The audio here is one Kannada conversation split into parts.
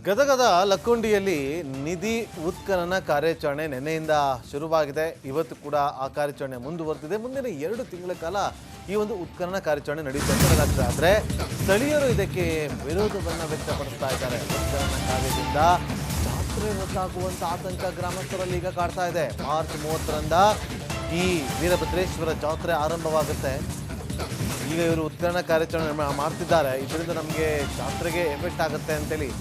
ಗದಗದ ಲಕ್ಕೊಂಡಿಯಲ್ಲಿ ನಿಧಿ ಉತ್ಖನನ ಕಾರ್ಯಾಚರಣೆ ನಿನ್ನೆಯಿಂದ ಶುರುವಾಗಿದೆ. ಇವತ್ತು ಕೂಡ ಆ ಕಾರ್ಯಾಚರಣೆ ಮುಂದುವರೆದಿದೆ. ಮುಂದಿನ 2 ತಿಂಗಳ ಕಾಲ ಈ ಒಂದು ಉತ್ಖನನ ಕಾರ್ಯಾಚರಣೆ ನಡೆಯುತ್ತೆ. ಆದರೆ ಸ್ಥಳೀಯರು ಇದಕ್ಕೆ ವಿರೋಧವನ್ನು ವ್ಯಕ್ತಪಡಿಸ್ತಾ ಇದ್ದಾರೆ. ಉತ್ಖನನ ಕಾರ್ಯದಿಂದ ಜಾತ್ರೆ ರದ್ದಾಗುವಂತ ಆತಂಕ ಗ್ರಾಮಸ್ಥರಲ್ಲಿ ಈಗ ಕಾಡ್ತಾ ಇದೆ. ಮಾರ್ಚ್ 30ರಿಂದ ಈ ವೀರಭದ್ರೇಶ್ವರ ಜಾತ್ರೆ ಆರಂಭವಾಗುತ್ತೆ. ಈಗ ಇವರು ಉತ್ಖನನ ಕಾರ್ಯಾಚರಣೆ ಮಾಡ್ತಿದ್ದಾರೆ. ಇದರಿಂದ ನಮಗೆ ಜಾತ್ರೆಗೆ ಎಫೆಕ್ಟ್ ಆಗುತ್ತೆ ಅಂತೇಳಿ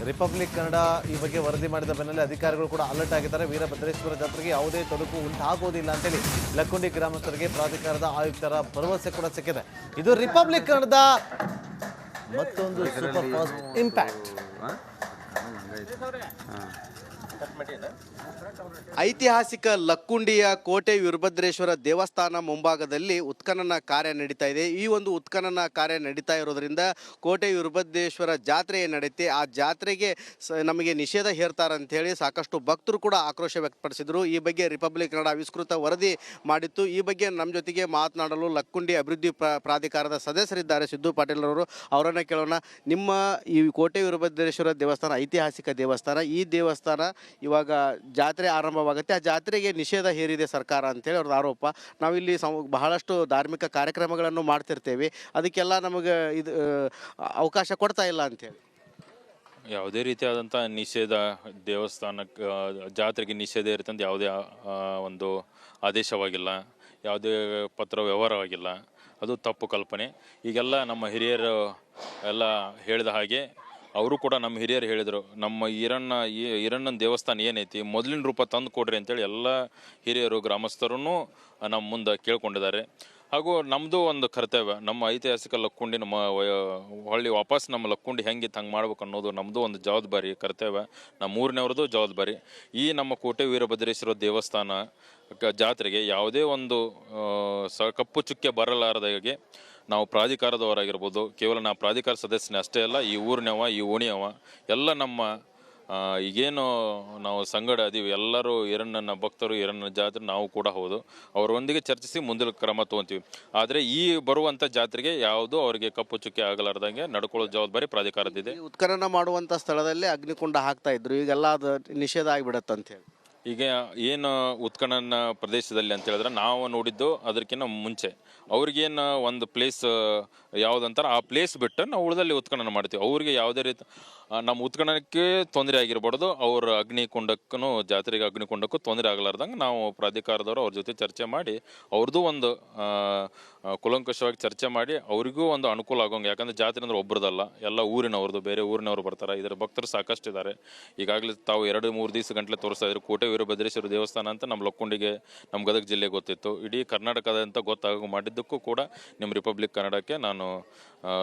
ರಿಪಬ್ಲಿಕ್ ಕನ್ನಡ ಈ ಬಗ್ಗೆ ವರದಿ ಮಾಡಿದ ಬೆನ್ನಲ್ಲೇ ಅಧಿಕಾರಿಗಳು ಕೂಡ ಅಲರ್ಟ್ ಆಗಿದ್ದಾರೆ. ವೀರಭದ್ರೇಶ್ವರ ಜಾತ್ರೆಗೆ ಯಾವುದೇ ತೊಡಕು ಉಂಟಾಗೋದಿಲ್ಲ ಅಂತೇಳಿ ಲಕ್ಕೊಂಡಿ ಗ್ರಾಮಸ್ಥರಿಗೆ ಪ್ರಾಧಿಕಾರದ ಆಯುಕ್ತರ ಭರವಸೆ ಕೂಡ ಸಿಕ್ಕಿದೆ. ಇದು ರಿಪಬ್ಲಿಕ್ ಕನ್ನಡದ ಮತ್ತೊಂದು ಸೂಪರ್ ಫಾಸ್ಟ್ ಇಂಪ್ಯಾಕ್ಟ್. ಐತಿಹಾಸಿಕ ಲಕ್ಕುಂಡಿಯ ಕೋಟೆ ವೀರಭದ್ರೇಶ್ವರ ದೇವಸ್ಥಾನ ಮುಂಭಾಗದಲ್ಲಿ ಉತ್ಖನನ ಕಾರ್ಯ ನಡೀತಾ ಇದೆ. ಈ ಒಂದು ಉತ್ಖನನ ಕಾರ್ಯ ನಡೀತಾ ಇರೋದ್ರಿಂದ ಕೋಟೆ ವೀರಭದ್ರೇಶ್ವರ ಜಾತ್ರೆ ನಡೆಯುತ್ತೆ. ಆ ಜಾತ್ರೆಗೆ ನಮಗೆ ನಿಷೇಧ ಹೇರ್ತಾರಂತ ಹೇಳಿ ಸಾಕಷ್ಟು ಭಕ್ತರು ಕೂಡ ಆಕ್ರೋಶ ವ್ಯಕ್ತಪಡಿಸಿದರು. ಈ ಬಗ್ಗೆ ರಿಪಬ್ಲಿಕ್ ಕನ್ನಡ ಅಧಿಕೃತ ವರದಿ ಮಾಡಿತ್ತು. ಈ ಬಗ್ಗೆ ನಮ್ಮ ಜೊತೆಗೆ ಮಾತನಾಡಲು ಲಕ್ಕುಂಡಿ ಅಭಿವೃದ್ಧಿ ಪ್ರಾಧಿಕಾರದ ಸದಸ್ಯರಿದ್ದಾರೆ ಸಿದ್ದು ಪಾಟೀಲ್ ಅವರು. ಅವರನ್ನ ಕೇಳೋಣ. ನಿಮ್ಮ ಈ ಕೋಟೆ ವೀರಭದ್ರೇಶ್ವರ ದೇವಸ್ಥಾನ ಐತಿಹಾಸಿಕ ದೇವಸ್ಥಾನ, ಈ ದೇವಸ್ಥಾನ ಇವಾಗ ಜಾತ್ರೆ ಆರಂಭವಾಗುತ್ತೆ. ಆ ಜಾತ್ರೆಗೆ ನಿಷೇಧ ಹೇರಿದೆ ಸರ್ಕಾರ ಅಂತೇಳಿ ಅವ್ರದ್ದು ಆರೋಪ. ನಾವಿಲ್ಲಿ ಬಹಳಷ್ಟು ಧಾರ್ಮಿಕ ಕಾರ್ಯಕ್ರಮಗಳನ್ನು ಮಾಡ್ತಿರ್ತೇವೆ, ಅದಕ್ಕೆಲ್ಲ ನಮಗೆ ಇದು ಅವಕಾಶ ಕೊಡ್ತಾ ಇಲ್ಲ ಅಂತೇಳಿ. ಯಾವುದೇ ರೀತಿಯಾದಂಥ ನಿಷೇಧ ದೇವಸ್ಥಾನಕ್ಕೆ ಜಾತ್ರೆಗೆ ನಿಷೇಧ ಇರುತ್ತೆ ಯಾವುದೇ ಒಂದು ಆದೇಶವಾಗಿಲ್ಲ, ಯಾವುದೇ ಪತ್ರ ವ್ಯವಹಾರವಾಗಿಲ್ಲ. ಅದು ತಪ್ಪು ಕಲ್ಪನೆ. ಈಗೆಲ್ಲ ನಮ್ಮ ಹಿರಿಯರು ಎಲ್ಲ ಹೇಳಿದ ಹಾಗೆ ಅವರು ಕೂಡ ನಮ್ಮ ಹಿರಿಯರು ಹೇಳಿದರು, ನಮ್ಮ ಈರಣ್ಣನ ದೇವಸ್ಥಾನ ಏನೈತಿ ಮೊದಲಿನ ರೂಪ ತಂದು ಕೊಡ್ರಿ ಅಂತೇಳಿ ಎಲ್ಲ ಹಿರಿಯರು ಗ್ರಾಮಸ್ಥರೂ ನಮ್ಮ ಮುಂದೆ ಕೇಳ್ಕೊಂಡಿದ್ದಾರೆ. ಹಾಗೂ ನಮ್ಮದು ಒಂದು ಕರ್ತವ್ಯ, ನಮ್ಮ ಐತಿಹಾಸಿಕ ಲಕ್ಕುಂಡಿ ನಮ್ಮ ಹೊಳ್ಳಿ ವಾಪಸ್ ನಮ್ಮ ಲಕ್ಕುಂಡಿ ಹೆಂಗಿತ್ತು ಹಂಗೆ ಮಾಡ್ಬೇಕು ಅನ್ನೋದು ನಮ್ಮದು ಒಂದು ಜವಾಬ್ದಾರಿ, ಕರ್ತವ್ಯ, ನಮ್ಮ ಊರಿನವ್ರದ್ದು ಜವಾಬ್ದಾರಿ. ಈ ನಮ್ಮ ಕೋಟೆ ವೀರಭದ್ರೇಶ್ವರ ದೇವಸ್ಥಾನ ಜಾತ್ರೆಗೆ ಯಾವುದೇ ಒಂದು ಕಪ್ಪು ಚುಕ್ಕೆ ಬರಲಾರದಾಗೆ ನಾವು ಪ್ರಾಧಿಕಾರದವರಾಗಿರ್ಬೋದು, ಕೇವಲ ನಾವು ಪ್ರಾಧಿಕಾರ ಸದಸ್ಯನೇ ಅಷ್ಟೇ ಅಲ್ಲ, ಈ ಊರಿನವ ಈ ಓಣಿಯವ ಎಲ್ಲ ನಮ್ಮ ಈಗೇನು ನಾವು ಸಂಗಡ ಅದೀವಿ ಎಲ್ಲರೂ ಈರಣ್ಣನ ಭಕ್ತರು, ಈರಣ್ಣನ ಜಾತ್ರೆ ನಾವು ಕೂಡ ಹೌದು, ಅವರೊಂದಿಗೆ ಚರ್ಚಿಸಿ ಮುಂದಿನ ಕ್ರಮ ತೊಗೊತೀವಿ. ಆದರೆ ಈ ಬರುವಂಥ ಜಾತ್ರೆಗೆ ಯಾವುದು ಅವರಿಗೆ ಕಪ್ಪು ಚುಕ್ಕೆ ಆಗಲಾರ್ದಂಗೆ ನಡ್ಕೊಳ್ಳೋ ಜವಾಬ್ದಾರಿ ಪ್ರಾಧಿಕಾರದಿದೆ. ಉತ್ಖನನ ಮಾಡುವಂಥ ಸ್ಥಳದಲ್ಲೇ ಅಗ್ನಿಕುಂಡ ಹಾಕ್ತಾ ಇದ್ರು, ಈಗೆಲ್ಲ ಅದು ನಿಷೇಧ ಆಗಿಬಿಡತ್ತೆ ಅಂತ ಹೇಳಿ. ಈಗ ಏನು ಉತ್ಖನನ ಪ್ರದೇಶದಲ್ಲಿ ಅಂತ ಹೇಳಿದ್ರೆ ನಾವು ನೋಡಿದ್ದು ಅದಕ್ಕಿಂತ ಮುಂಚೆ ಅವ್ರಿಗೇನು ಒಂದು ಪ್ಲೇಸ್ ಯಾವುದಂತಾರೆ ಆ ಪ್ಲೇಸ್ ಬಿಟ್ಟು ನಾವು ಉಳಿದಲ್ಲಿ ಉತ್ಖನನ ಮಾಡ್ತೀವಿ. ಅವ್ರಿಗೆ ಯಾವುದೇ ರೀತಿ ನಮ್ಮ ಉತ್ಖನನಕ್ಕೆ ತೊಂದರೆ ಆಗಿರ್ಬಾರ್ದು, ಅವ್ರ ಅಗ್ನಿಕುಂಡಕ್ಕೂ ಜಾತ್ರೆಗೆ ಅಗ್ನಿಕುಂಡಕ್ಕೂ ತೊಂದರೆ ಆಗಲಾರ್ದಂಗೆ ನಾವು ಪ್ರಾಧಿಕಾರದವರು ಅವ್ರ ಜೊತೆ ಚರ್ಚೆ ಮಾಡಿ ಅವ್ರದ್ದು ಒಂದು ಕೂಲಂಕಷವಾಗಿ ಚರ್ಚೆ ಮಾಡಿ ಅವರಿಗೂ ಒಂದು ಅನುಕೂಲ ಆಗೋಂಗೆ. ಯಾಕಂದರೆ ಜಾತ್ರೆ ಅಂದ್ರೆ ಒಬ್ಬರದಲ್ಲ, ಎಲ್ಲ ಊರಿನವ್ರದ್ದು, ಬೇರೆ ಊರಿನವ್ರು ಬರ್ತಾರೆ. ಇದರ ಭಕ್ತರು ಸಾಕಷ್ಟು ಇದ್ದಾರೆ. ಈಗಾಗಲೇ ತಾವು 2-3 ದಿವಸ ಗಂಟಲೆ ತೋರಿಸ್ತಾ ಇದ್ರು ಕೋಟೆ ವೀರಭದ್ರೇಶ್ವರ ದೇವಸ್ಥಾನ ಅಂತ ನಮ್ಮ ಲಕ್ಕೊಂಡಿಗೆ, ನಮ್ಮ ಗದಗ ಜಿಲ್ಲೆ ಗೊತ್ತಿತ್ತು. ಇಡೀ ಕರ್ನಾಟಕದಂತ ಗೊತ್ತಾಗ ಮಾಡಿದ್ದಕ್ಕೂ ಕೂಡ ನಿಮ್ಮ ರಿಪಬ್ಲಿಕ್ ಕನ್ನಡಕ್ಕೆ ನಾನು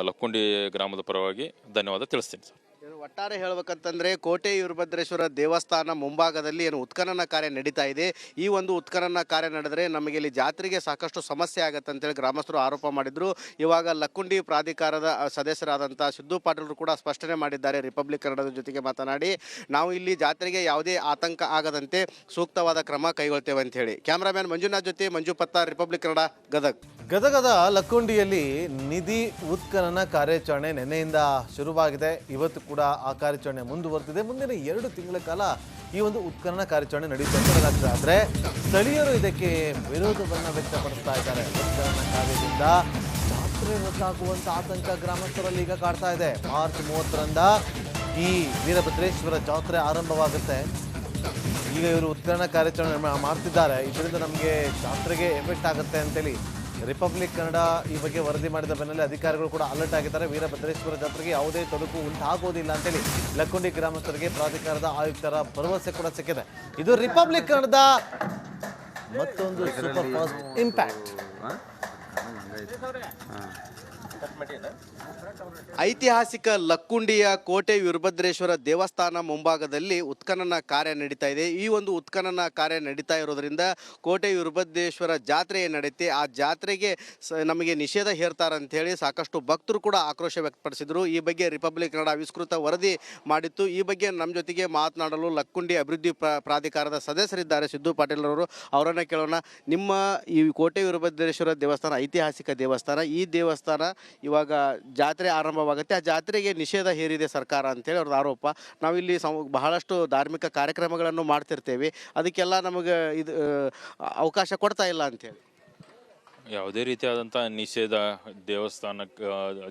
ಲಕ್ಕೊಂಡಿ ಗ್ರಾಮದ ಪರವಾಗಿ ಧನ್ಯವಾದ ತಿಳಿಸ್ತೀನಿ ಸರ್. ಒಟ್ಟಾರೆ ಹೇಳ್ಬೇಕಂತಂದ್ರೆ ಕೋಟೆ ವೀರಭದ್ರೇಶ್ವರ ದೇವಸ್ಥಾನ ಮುಂಭಾಗದಲ್ಲಿ ಏನು ಉತ್ಖನನ ಕಾರ್ಯ ನಡೀತಾ ಇದೆ. ಈ ಒಂದು ಉತ್ಖನನ ಕಾರ್ಯ ನಡೆದರೆ ನಮಗೆ ಇಲ್ಲಿ ಜಾತ್ರೆಗೆ ಸಾಕಷ್ಟು ಸಮಸ್ಯೆ ಆಗತ್ತೆ ಅಂತೇಳಿ ಗ್ರಾಮಸ್ಥರು ಆರೋಪ ಮಾಡಿದ್ರು. ಇವಾಗ ಲಕ್ಕುಂಡಿ ಪ್ರಾಧಿಕಾರದ ಸದಸ್ಯರಾದಂಥ ಸಿದ್ದು ಪಾಟೀಲ್ ಕೂಡ ಸ್ಪಷ್ಟನೆ ಮಾಡಿದ್ದಾರೆ ರಿಪಬ್ಲಿಕ್ ಕನ್ನಡದ ಜೊತೆಗೆ ಮಾತನಾಡಿ, ನಾವು ಇಲ್ಲಿ ಜಾತ್ರೆಗೆ ಯಾವುದೇ ಆತಂಕ ಆಗದಂತೆ ಸೂಕ್ತವಾದ ಕ್ರಮ ಕೈಗೊಳ್ತೇವೆ ಅಂತ ಹೇಳಿ. ಕ್ಯಾಮ್ರಾಮ್ಯಾನ್ ಮಂಜುನಾಥ್ ಜೊತೆ ಮಂಜು ಪತ್ತಾರ್, ರಿಪಬ್ಲಿಕ್ ಕನ್ನಡ, ಗದಗ್. ಗದಗದ ಲಕ್ಕೊಂಡಿಯಲ್ಲಿ ನಿಧಿ ಉತ್ಖನನ ಕಾರ್ಯಾಚರಣೆ ನಿನ್ನೆಯಿಂದ ಶುರುವಾಗಿದೆ. ಇವತ್ತು ಕೂಡ ಆ ಕಾರ್ಯಾಚರಣೆ ಮುಂದುವರೆದಿದೆ. ಮುಂದಿನ 2 ತಿಂಗಳ ಕಾಲ ಈ ಒಂದು ಉತ್ಖನನ ಕಾರ್ಯಾಚರಣೆ ನಡೆಯುತ್ತೆ. ಆದರೆ ಸ್ಥಳೀಯರು ಇದಕ್ಕೆ ವಿರೋಧವನ್ನು ವ್ಯಕ್ತಪಡಿಸ್ತಾ ಇದ್ದಾರೆ. ಉತ್ಖನನ ಕಾರ್ಯದಿಂದ ಜಾತ್ರೆ ರದ್ದಾಗುವಂತ ಆತಂಕ ಗ್ರಾಮಸ್ಥರಲ್ಲಿ ಈಗ ಕಾಡ್ತಾ ಇದೆ. ಮಾರ್ಚ್ 30ರಿಂದ ಈ ವೀರಭದ್ರೇಶ್ವರ ಜಾತ್ರೆ ಆರಂಭವಾಗುತ್ತೆ. ಈಗ ಇವರು ಉತ್ಖನನ ಕಾರ್ಯಾಚರಣೆ ಮಾಡ್ತಿದ್ದಾರೆ. ಇದರಿಂದ ನಮಗೆ ಜಾತ್ರೆಗೆ ಎಫೆಕ್ಟ್ ಆಗುತ್ತೆ ಅಂತೇಳಿ ರಿಪಬ್ಲಿಕ್ ಕನ್ನಡ ಈ ಬಗ್ಗೆ ವರದಿ ಮಾಡಿದ ಬೆನ್ನಲ್ಲೇ ಅಧಿಕಾರಿಗಳು ಕೂಡ ಅಲರ್ಟ್ ಆಗಿದ್ದಾರೆ. ವೀರಭದ್ರೇಶ್ವರ ಜಾತ್ರೆಗೆ ಯಾವುದೇ ತೊಡಕು ಉಂಟಾಗೋದಿಲ್ಲ ಅಂತೇಳಿ ಲಕ್ಕೊಂಡಿ ಗ್ರಾಮಸ್ಥರಿಗೆ ಪ್ರಾಧಿಕಾರದ ಆಯುಕ್ತರ ಭರವಸೆ ಕೂಡ ಸಿಕ್ಕಿದೆ. ಇದು ರಿಪಬ್ಲಿಕ್ ಕನ್ನಡದ ಮತ್ತೊಂದು ಸೂಪರ್ ಫಾಸ್ಟ್ ಇಂಪ್ಯಾಕ್ಟ್. ಐತಿಹಾಸಿಕ ಲಕ್ಕುಂಡಿಯ ಕೋಟೆ ವೀರಭದ್ರೇಶ್ವರ ದೇವಸ್ಥಾನ ಮುಂಭಾಗದಲ್ಲಿ ಉತ್ಖನನ ಕಾರ್ಯ ನಡೀತಾ ಇದೆ. ಈ ಒಂದು ಉತ್ಖನನ ಕಾರ್ಯ ನಡೀತಾ ಇರೋದ್ರಿಂದ ಕೋಟೆ ವೀರಭದ್ರೇಶ್ವರ ಜಾತ್ರೆ ನಡೆಯುತ್ತೆ. ಆ ಜಾತ್ರೆಗೆ ನಮಗೆ ನಿಷೇಧ ಹೇರ್ತಾರಂತ ಹೇಳಿ ಸಾಕಷ್ಟು ಭಕ್ತರು ಕೂಡ ಆಕ್ರೋಶ ವ್ಯಕ್ತಪಡಿಸಿದರು. ಈ ಬಗ್ಗೆ ರಿಪಬ್ಲಿಕ್ ಕನ್ನಡ ಅಧಿಕೃತ ವರದಿ ಮಾಡಿತ್ತು. ಈ ಬಗ್ಗೆ ನಮ್ಮ ಜೊತೆಗೆ ಮಾತನಾಡಲು ಲಕ್ಕುಂಡಿ ಅಭಿವೃದ್ಧಿ ಪ್ರಾಧಿಕಾರದ ಸದಸ್ಯರಿದ್ದಾರೆ ಸಿದ್ದು ಪಾಟೀಲ್ ಅವರು. ಅವರನ್ನ ಕೇಳೋಣ. ನಿಮ್ಮ ಈ ಕೋಟೆ ವೀರಭದ್ರೇಶ್ವರ ದೇವಸ್ಥಾನ ಐತಿಹಾಸಿಕ ದೇವಸ್ಥಾನ, ಈ ದೇವಸ್ಥಾನ ಇವಾಗ ಜಾತ್ರೆ ಆರಂಭವಾಗುತ್ತೆ, ಆ ಜಾತ್ರೆಗೆ ನಿಷೇಧ ಹೇರಿದೆ ಸರ್ಕಾರ ಅಂತೇಳಿ ಅವ್ರದ್ದು ಆರೋಪ. ನಾವಿಲ್ಲಿ ಬಹಳಷ್ಟು ಧಾರ್ಮಿಕ ಕಾರ್ಯಕ್ರಮಗಳನ್ನು ಮಾಡ್ತಿರ್ತೇವೆ, ಅದಕ್ಕೆಲ್ಲ ನಮಗೆ ಇದು ಅವಕಾಶ ಕೊಡ್ತಾ ಇಲ್ಲ ಅಂತೇಳಿ. ಯಾವುದೇ ರೀತಿಯಾದಂಥ ನಿಷೇಧ ದೇವಸ್ಥಾನಕ್ಕೆ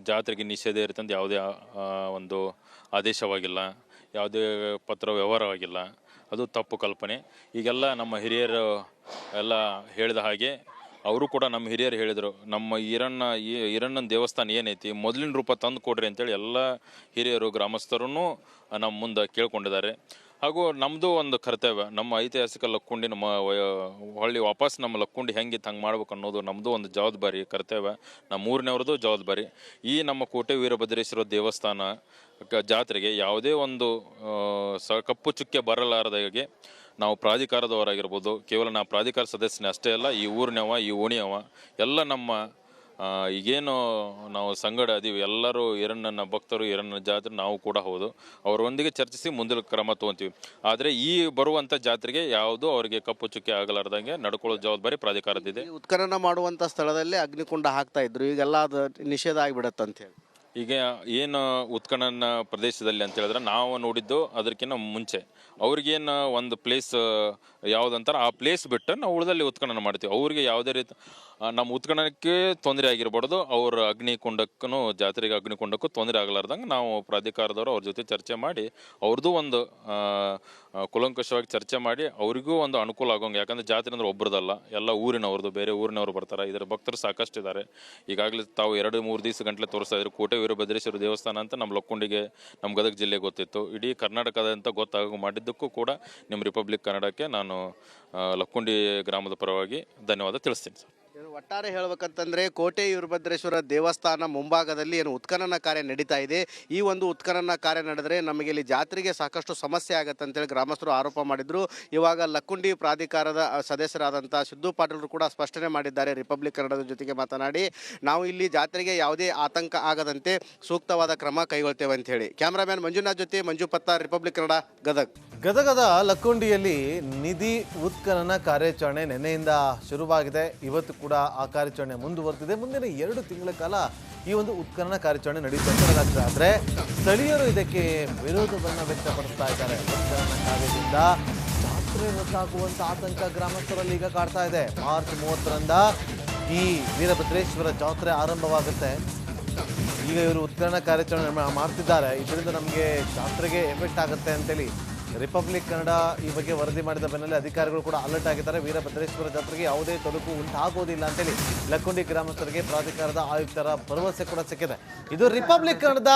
ಜಾತ್ರೆಗೆ ನಿಷೇಧ ಇರುತ್ತೆ ಅಂತ ಯಾವುದೇ ಒಂದು ಆದೇಶವಾಗಿಲ್ಲ, ಯಾವುದೇ ಪತ್ರ ವ್ಯವಹಾರವಾಗಿಲ್ಲ. ಅದು ತಪ್ಪು ಕಲ್ಪನೆ. ಈಗೆಲ್ಲ ನಮ್ಮ ಹಿರಿಯರು ಎಲ್ಲ ಹೇಳಿದ ಹಾಗೆ ಅವರು ಕೂಡ ನಮ್ಮ ಹಿರಿಯರು ಹೇಳಿದರು, ನಮ್ಮ ಈರಣ್ಣನ ದೇವಸ್ಥಾನ ಏನೈತಿ ಮೊದಲಿನ ರೂಪ ತಂದು ಕೊಡ್ರಿ ಅಂತೇಳಿ ಎಲ್ಲ ಹಿರಿಯರು ಗ್ರಾಮಸ್ಥರೂ ನಮ್ಮ ಮುಂದೆ ಕೇಳ್ಕೊಂಡಿದ್ದಾರೆ. ಹಾಗೂ ನಮ್ಮದು ಒಂದು ಕರ್ತವ್ಯ, ನಮ್ಮ ಐತಿಹಾಸಿಕ ಲಕ್ಕುಂಡಿ ನಮ್ಮ ಹೊಳ್ಳಿ ವಾಪಸ್ ನಮ್ಮ ಲಕ್ಕುಂಡಿ ಹೆಂಗಿತ್ತು ಹಂಗೆ ಮಾಡ್ಬೇಕು ಅನ್ನೋದು ನಮ್ಮದು ಒಂದು ಜವಾಬ್ದಾರಿ, ಕರ್ತವ್ಯ, ನಮ್ಮ ಊರಿನವ್ರದ್ದು ಜವಾಬ್ದಾರಿ. ಈ ನಮ್ಮ ಕೋಟೆ ವೀರಭದ್ರೇಶ್ವರ ದೇವಸ್ಥಾನ ಜಾತ್ರೆಗೆ ಯಾವುದೇ ಒಂದು ಕಪ್ಪು ಚುಕ್ಕೆ ಬರಲಾರದಾಗೆ ನಾವು ಪ್ರಾಧಿಕಾರದವರಾಗಿರ್ಬೋದು, ಕೇವಲ ನಾವು ಪ್ರಾಧಿಕಾರ ಸದಸ್ಯನೇ ಅಷ್ಟೇ ಅಲ್ಲ, ಈ ಊರಿನವ ಈ ಓಣಿಯವ ಎಲ್ಲ ನಮ್ಮ ಈಗೇನು ನಾವು ಸಂಗಡ ಅದೀವಿ ಎಲ್ಲರೂ ಈರಣ್ಣನ ಭಕ್ತರು, ಈರಣ್ಣನ ಜಾತ್ರೆ ನಾವು ಕೂಡ ಹೌದು, ಅವರೊಂದಿಗೆ ಚರ್ಚಿಸಿ ಮುಂದಿನ ಕ್ರಮ ತೊಗೊತೀವಿ. ಆದರೆ ಈ ಬರುವಂಥ ಜಾತ್ರೆಗೆ ಯಾವುದೂ ಅವರಿಗೆ ಕಪ್ಪು ಚುಕ್ಕೆ ಆಗಲಾರ್ದಂಗೆ ನಡ್ಕೊಳ್ಳೋ ಜವಾಬ್ದಾರಿ ಪ್ರಾಧಿಕಾರದಿದೆ. ಉತ್ಖನನ ಮಾಡುವಂಥ ಸ್ಥಳದಲ್ಲೇ ಅಗ್ನಿಕುಂಡ ಹಾಕ್ತಾ ಇದ್ರು, ಈಗೆಲ್ಲ ಅದು ನಿಷೇಧ ಆಗಿಬಿಡತ್ತೆ ಅಂತ ಹೇಳಿ. ಈಗ ಏನು ಉತ್ಖನನ ಪ್ರದೇಶದಲ್ಲಿ ಅಂತ ಹೇಳಿದ್ರೆ ನಾವು ನೋಡಿದ್ದು ಅದಕ್ಕಿಂತ ಮುಂಚೆ ಅವ್ರಿಗೇನು ಒಂದು ಪ್ಲೇಸ್ ಯಾವುದಂತಾರೆ ಆ ಪ್ಲೇಸ್ ಬಿಟ್ಟು ನಾವು ಉಳಿದಲ್ಲಿ ಉತ್ಖನನ ಮಾಡ್ತೀವಿ. ಅವ್ರಿಗೆ ಯಾವುದೇ ರೀತಿ ನಮ್ಮ ಉತ್ಖನನಕ್ಕೆ ತೊಂದರೆ ಆಗಿರ್ಬಾರ್ದು, ಅವ್ರ ಅಗ್ನಿಕುಂಡಕ್ಕೂ ಜಾತ್ರೆಗೆ ಅಗ್ನಿಕುಂಡಕ್ಕೂ ತೊಂದರೆ ಆಗಲಾರ್ದಂಗೆ ನಾವು ಪ್ರಾಧಿಕಾರದವರು ಅವ್ರ ಜೊತೆ ಚರ್ಚೆ ಮಾಡಿ ಅವ್ರದ್ದು ಒಂದು ಕೂಲಂಕಷವಾಗಿ ಚರ್ಚೆ ಮಾಡಿ ಅವರಿಗೂ ಒಂದು ಅನುಕೂಲ ಆಗೋಂಗೆ. ಯಾಕಂದರೆ ಜಾತ್ರೆ ಅಂದರೆ ಒಬ್ಬರದಲ್ಲ, ಎಲ್ಲ ಊರಿನವ್ರದ್ದು, ಬೇರೆ ಊರಿನವ್ರು ಬರ್ತಾರೆ. ಇದರ ಭಕ್ತರು ಸಾಕಷ್ಟು ಇದ್ದಾರೆ. ಈಗಾಗಲೇ ತಾವು 2-3 ದಿವಸ ಗಂಟಲೆ ತೋರಿಸ್ತಾ ಇದ್ರು ಕೋಟೆ ವೀರಭದ್ರೇಶ್ವರ ದೇವಸ್ಥಾನ ಅಂತ ನಮ್ಮ ಲಕ್ಕುಂಡಿಗೆ, ನಮ್ಮ ಗದಗ ಜಿಲ್ಲೆ ಗೊತ್ತಿತ್ತು. ಇಡೀ ಕರ್ನಾಟಕದಂತ ಗೊತ್ತಾಗ ಮಾಡಿದ್ದಕ್ಕೂ ಕೂಡ ನಿಮ್ಮ ರಿಪಬ್ಲಿಕ್ ಕನ್ನಡಕ್ಕೆ ನಾನು ಲಕ್ಕುಂಡಿ ಗ್ರಾಮದ ಪರವಾಗಿ ಧನ್ಯವಾದ ತಿಳಿಸ್ತೀನಿ ಸರ್. ಒಟ್ಟಾರೆ ಹೇಳ್ಬೇಕಂತಂದ್ರೆ ಕೋಟೆ ವೀರಭದ್ರೇಶ್ವರ ದೇವಸ್ಥಾನ ಮುಂಭಾಗದಲ್ಲಿ ಏನು ಉತ್ಖನನ ಕಾರ್ಯ ನಡೀತಾ ಇದೆ. ಈ ಒಂದು ಉತ್ಖನನ ಕಾರ್ಯ ನಡೆದರೆ ನಮಗೆ ಇಲ್ಲಿ ಜಾತ್ರೆಗೆ ಸಾಕಷ್ಟು ಸಮಸ್ಯೆ ಆಗತ್ತೆ ಅಂತೇಳಿ ಗ್ರಾಮಸ್ಥರು ಆರೋಪ ಮಾಡಿದ್ರು. ಇವಾಗ ಲಕ್ಕುಂಡಿ ಪ್ರಾಧಿಕಾರದ ಸದಸ್ಯರಾದಂಥ ಸಿದ್ದು ಪಾಟೀಲರು ಕೂಡ ಸ್ಪಷ್ಟನೆ ಮಾಡಿದ್ದಾರೆ ರಿಪಬ್ಲಿಕ್ ಕನ್ನಡದ ಜೊತೆಗೆ ಮಾತನಾಡಿ, ನಾವು ಇಲ್ಲಿ ಜಾತ್ರೆಗೆ ಯಾವುದೇ ಆತಂಕ ಆಗದಂತೆ ಸೂಕ್ತವಾದ ಕ್ರಮ ಕೈಗೊಳ್ತೇವೆ ಅಂತ ಹೇಳಿ. ಕ್ಯಾಮ್ರಾಮ್ಯಾನ್ ಮಂಜುನಾಥ್ ಜೊತೆ ಮಂಜು ಪತ್ತಾರ್, ರಿಪಬ್ಲಿಕ್ ಕನ್ನಡ, ಗದಗದ ಲಕ್ಕುಂಡಿಯಲ್ಲಿ ನಿಧಿ ಉತ್ಖನನ ಕಾರ್ಯಾಚರಣೆ ನಿನ್ನೆಯಿಂದ ಶುರುವಾಗಿದೆ. ಇವತ್ತು ಕೂಡ ಆ ಕಾರ್ಯಾಚರಣೆ ಮುಂದುವರೆದಿದೆ. ಮುಂದಿನ 2 ತಿಂಗಳ ಕಾಲ ಈ ಒಂದು ಉತ್ಖನನ ಕಾರ್ಯಾಚರಣೆ ನಡೆಯುತ್ತೆ. ಆದರೆ ಸ್ಥಳೀಯರು ಇದಕ್ಕೆ ವಿರೋಧವನ್ನು ವ್ಯಕ್ತಪಡಿಸ್ತಾ ಇದ್ದಾರೆ. ಉತ್ಖನನ ಕಾರ್ಯದಿಂದ ಜಾತ್ರೆ ರದ್ದಾಗುವಂಥ ಆತಂಕ ಗ್ರಾಮಸ್ಥರಲ್ಲಿ ಈಗ ಕಾಡ್ತಾ ಇದೆ. ಮಾರ್ಚ್ 30ರಿಂದ ಈ ವೀರಭದ್ರೇಶ್ವರ ಜಾತ್ರೆ ಆರಂಭವಾಗುತ್ತೆ. ಈಗ ಇವರು ಉತ್ಖನನ ಕಾರ್ಯಾಚರಣೆ ಮಾಡ್ತಿದ್ದಾರೆ. ಇದರಿಂದ ನಮಗೆ ಜಾತ್ರೆಗೆ ಎಫೆಕ್ಟ್ ಆಗುತ್ತೆ ಅಂತೇಳಿ ರಿಪಬ್ಲಿಕ್ ಕನ್ನಡ ಈ ಬಗ್ಗೆ ವರದಿ ಮಾಡಿದ ಬೆನ್ನಲ್ಲೇ ಅಧಿಕಾರಿಗಳು ಕೂಡ ಅಲರ್ಟ್ ಆಗಿದ್ದಾರೆ. ವೀರಭದ್ರೇಶ್ವರ ಜಾತ್ರೆಗೆ ಯಾವುದೇ ತೊಡಕು ಉಂಟಾಗೋದಿಲ್ಲ ಅಂತೇಳಿ ಲಕ್ಕುಂಡಿ ಗ್ರಾಮಸ್ಥರಿಗೆ ಪ್ರಾಧಿಕಾರದ ಆಯುಕ್ತರ ಭರವಸೆ ಕೂಡ ಸಿಕ್ಕಿದೆ. ಇದು ರಿಪಬ್ಲಿಕ್ ಕನ್ನಡದ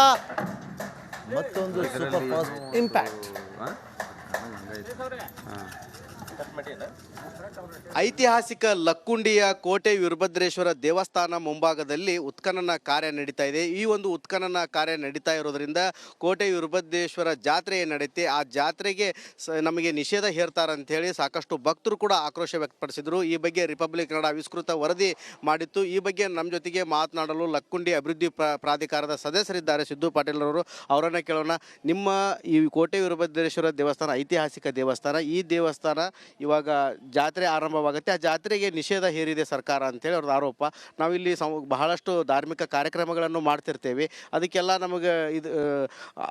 ಮತ್ತೊಂದು ಸೂಪರ್ ಫಾಸ್ಟ್ ಇಂಪ್ಯಾಕ್ಟ್. ಐತಿಹಾಸಿಕ ಲಕ್ಕುಂಡಿಯ ಕೋಟೆ ವೀರಭದ್ರೇಶ್ವರ ದೇವಸ್ಥಾನ ಮುಂಭಾಗದಲ್ಲಿ ಉತ್ಖನನ ಕಾರ್ಯ ನಡೀತಾ ಇದೆ. ಈ ಒಂದು ಉತ್ಖನನ ಕಾರ್ಯ ನಡೀತಾ ಇರೋದ್ರಿಂದ ಕೋಟೆ ವೀರಭದ್ರೇಶ್ವರ ಜಾತ್ರೆ ನಡೆಯುತ್ತೆ, ಆ ಜಾತ್ರೆಗೆ ನಮಗೆ ನಿಷೇಧ ಹೇರ್ತಾರಂತ ಹೇಳಿ ಸಾಕಷ್ಟು ಭಕ್ತರು ಕೂಡ ಆಕ್ರೋಶ ವ್ಯಕ್ತಪಡಿಸಿದರು. ಈ ಬಗ್ಗೆ ರಿಪಬ್ಲಿಕ್ ಕನ್ನಡ ವಿಸ್ತೃತ ವರದಿ ಮಾಡಿತ್ತು. ಈ ಬಗ್ಗೆ ನಮ್ಮ ಜೊತೆಗೆ ಮಾತನಾಡಲು ಲಕ್ಕುಂಡಿ ಅಭಿವೃದ್ಧಿ ಪ್ರಾಧಿಕಾರದ ಸದಸ್ಯರಿದ್ದಾರೆ ಸಿದ್ದು ಪಾಟೀಲ್ರವರು. ಅವರನ್ನು ಕೇಳೋಣ. ನಿಮ್ಮ ಈ ಕೋಟೆ ವೀರಭದ್ರೇಶ್ವರ ದೇವಸ್ಥಾನ ಐತಿಹಾಸಿಕ ದೇವಸ್ಥಾನ, ಈ ದೇವಸ್ಥಾನ ಇವಾಗ ಜಾತ್ರೆ ಆರಂಭವಾಗುತ್ತೆ, ಆ ಜಾತ್ರೆಗೆ ನಿಷೇಧ ಹೇರಿದೆ ಸರ್ಕಾರ ಅಂತೇಳಿ ಅವ್ರದ್ದು ಆರೋಪ. ನಾವಿಲ್ಲಿ ಬಹಳಷ್ಟು ಧಾರ್ಮಿಕ ಕಾರ್ಯಕ್ರಮಗಳನ್ನು ಮಾಡ್ತಿರ್ತೇವೆ, ಅದಕ್ಕೆಲ್ಲ ನಮಗೆ ಇದು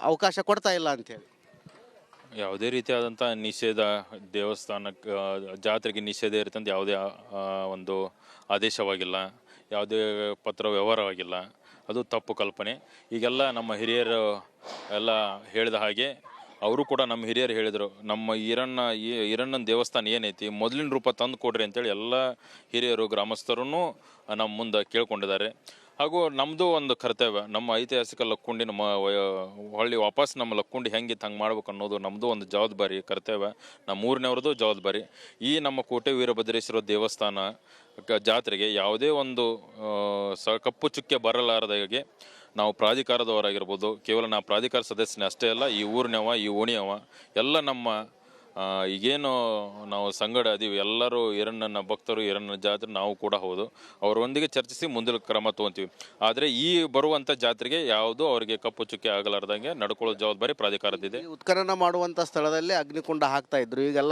ಅವಕಾಶ ಕೊಡ್ತಾ ಇಲ್ಲ ಅಂತೇಳಿ. ಯಾವುದೇ ರೀತಿಯಾದಂಥ ನಿಷೇಧ ದೇವಸ್ಥಾನಕ್ಕೆ ಜಾತ್ರೆಗೆ ನಿಷೇಧ ಇರುತ್ತೆ ಅಂತ ಯಾವುದೇ ಒಂದು ಆದೇಶವಾಗಿಲ್ಲ, ಯಾವುದೇ ಪತ್ರ ವ್ಯವಹಾರವಾಗಿಲ್ಲ. ಅದು ತಪ್ಪು ಕಲ್ಪನೆ. ಈಗೆಲ್ಲ ನಮ್ಮ ಹಿರಿಯರು ಎಲ್ಲ ಹೇಳಿದ ಹಾಗೆ ಅವರು ಕೂಡ ನಮ್ಮ ಹಿರಿಯರು ಹೇಳಿದರು, ನಮ್ಮ ಈರಣ್ಣನ ದೇವಸ್ಥಾನ ಏನೈತಿ ಮೊದಲಿನ ರೂಪ ತಂದು ಕೊಡ್ರಿ ಅಂತೇಳಿ ಎಲ್ಲ ಹಿರಿಯರು ಗ್ರಾಮಸ್ಥರೂ ನಮ್ಮ ಮುಂದೆ ಕೇಳ್ಕೊಂಡಿದ್ದಾರೆ. ಹಾಗೂ ನಮ್ಮದು ಒಂದು ಕರ್ತವ್ಯ, ನಮ್ಮ ಐತಿಹಾಸಿಕ ಲಕ್ಕುಂಡಿ ನಮ್ಮ ಹೊಳ್ಳಿ ವಾಪಸ್ ನಮ್ಮ ಲಕ್ಕುಂಡಿ ಹೆಂಗಿತ್ತು ಹಂಗೆ ಮಾಡ್ಬೇಕು ಅನ್ನೋದು ನಮ್ಮದು ಒಂದು ಜವಾಬ್ದಾರಿ, ಕರ್ತವ್ಯ, ನಮ್ಮ ಊರಿನವ್ರದ್ದು ಜವಾಬ್ದಾರಿ. ಈ ನಮ್ಮ ಕೋಟೆ ವೀರಭದ್ರೇಶ್ವರ ದೇವಸ್ಥಾನ ಜಾತ್ರೆಗೆ ಯಾವುದೇ ಒಂದು ಕಪ್ಪು ಚುಕ್ಕೆ ಬರಲಾರದಾಗೆ ನಾವು ಪ್ರಾಧಿಕಾರದವರಾಗಿರ್ಬೋದು, ಕೇವಲ ನಾವು ಪ್ರಾಧಿಕಾರ ಸದಸ್ಯನೇ ಅಷ್ಟೇ ಅಲ್ಲ, ಈ ಊರಿನವ ಈ ಓಣಿಯವ ಎಲ್ಲ ನಮ್ಮ ಈಗೇನು ನಾವು ಸಂಗಡ ಅದೀವಿ ಎಲ್ಲರೂ ಈರಣ್ಣನ ಭಕ್ತರು, ಈರಣ್ಣನ ಜಾತ್ರೆ ನಾವು ಕೂಡ ಹೌದು, ಅವರೊಂದಿಗೆ ಚರ್ಚಿಸಿ ಮುಂದಿನ ಕ್ರಮ ತೊಗೊತೀವಿ. ಆದರೆ ಈ ಬರುವಂಥ ಜಾತ್ರೆಗೆ ಯಾವುದೂ ಅವರಿಗೆ ಕಪ್ಪು ಚುಕ್ಕೆ ಆಗಲಾರ್ದಂಗೆ ನಡ್ಕೊಳ್ಳೋ ಜವಾಬ್ದಾರಿ ಪ್ರಾಧಿಕಾರದಿದೆ. ಉತ್ಖನನ ಮಾಡುವಂಥ ಸ್ಥಳದಲ್ಲೇ ಅಗ್ನಿಕುಂಡ ಹಾಕ್ತಾ ಇದ್ರು, ಈಗೆಲ್ಲ